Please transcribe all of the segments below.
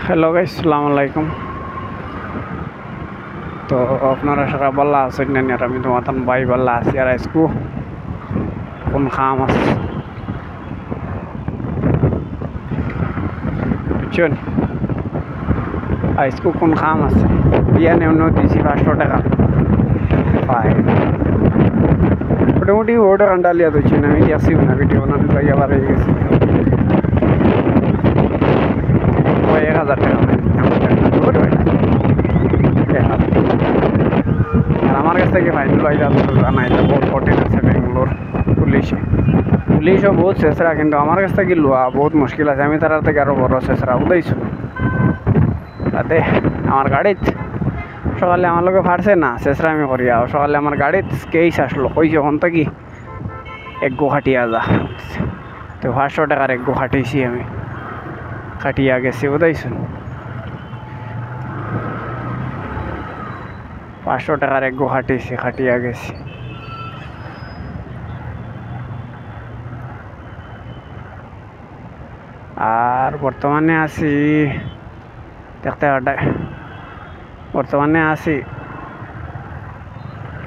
Hello guys, আসসালামু আলাইকুম। তো আপনারা সারা বাল্লা আছেন না? আর আমি তোমার ভাই বাল্লা আছি। আর আজকু কোন খাম আছে বুঝছেন? আজকু কোন খাম আছে বিয়া নেওয়া দিয়েছি 500 টাকা পাই। মোটামুটি ওটা কান্ডালিয়া দিচ্ছি না, আমি গেছি না ভিডিও বানাতে যাই আবার হয়ে গেছি 1000 টাকা। আর আমার কাছ থেকে ফাইন লইয়া জানাই বহুত কঠিন আছে বেঙ্গলোর পুলিশও বহুত চেষ্টা, কিন্তু আমার কাছ থেকে লোয়া বহুত মুশকিল আছে। আমি তার থেকে আরো বড় চেষ্টা বুঝাইছো তাতে আমার গাড়িত সকালে আমার লোকে ফাটছে না চেষ্টা আমি করিয়া সকালে আমার গাড়িত কেস আসলো কইছে ওখান থেকে এক গো খাটিয়া যা। তো 500 টাকার এক গো খাটিয়েছি, আমি খাটিয়া গেছি বুঝাইছো। 500 টাকার এক গো খাটিয়েছি, খাটিয়া গেছি। আর বর্তমানে আছি দেখতে বর্তমানে আছি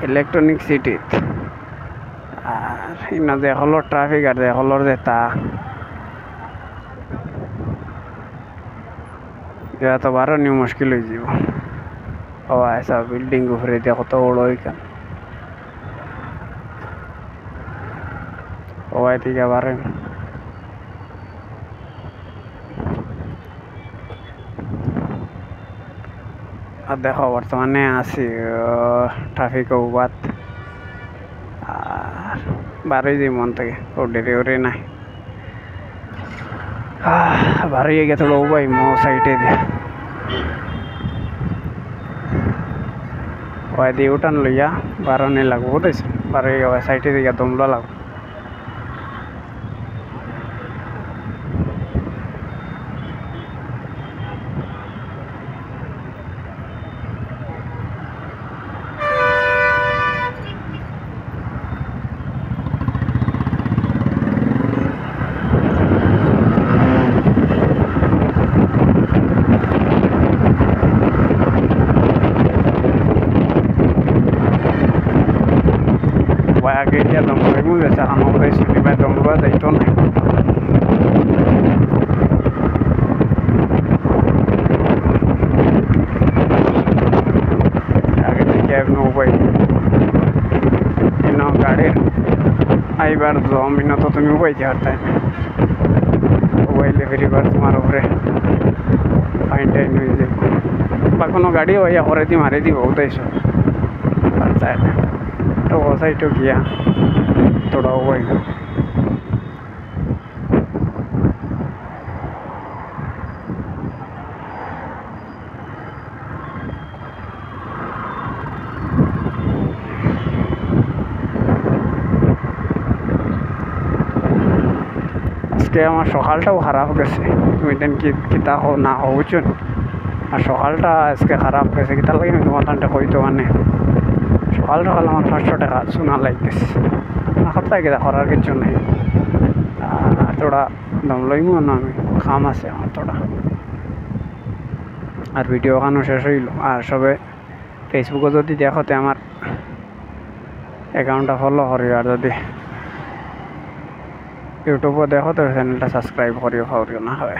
ইলেকট্রনিক সিটি। আর ইনা যে হলোর ট্রাফিক আর যে হলোর যে তা তো বারো নিউ মুশকিল হয়ে যাব। ও এসব বিল্ডিং উপরে দিয়ে কত বড় ওইখান ও এদিকে বারে আর দেখো বর্তমানে আছি ট্রাফিক উবাদ। আর বারোই যে মন থেকে ও ডেরি ওরে নাই বারোই গেছে থোড়া উবাই মো সাইডে দিয়ে ওই দিয়ে উঠান লইয়া বারো নেই লাগবো বুঝেছি। বারোই সাইডে দিয়ে দমলা লাগবো। আগে গিয়া দমলাই মু গেছে আমার ছুটি পাই দমলবা যাইতো নাই। আগে থেকে উপায় গাড়ির আইবার জমিন তো তুমি উপাইতে হারতাই মোবাইলে ফেরিবার তোমার উপরে ফাইন টাইন হয়ে যায় বা কোনো গাড়ি হইয়া করে দি মারি দিব উদাইছ তো ও সাইডও গিয়া থোড়া উপায় আজকে আমার সকালটাও খারাপ গেছে। তুমি দেন কিতা হো না হো বুঝছেন। আর সকালটা আজকে খারাপ গেছে কিতা লাগে আমি তোমার কানটা কইতো মানে সকাল সকাল আমার 500 টাকা শোনা লাগতেছে না সপ্তাহে কিতা করার কিছু নেই। আর তোরা দম লইমু না আমি খাম আছে আমার তোরা। আর ভিডিও খানো শেষ হইল। আর সবে ফেসবুকে যদি দেখোতে আমার অ্যাকাউন্টটা ফলো করি, আর যদি ইউটিউবে দেখো তো চ্যানেলটা সাবস্ক্রাইব করিও না হয়।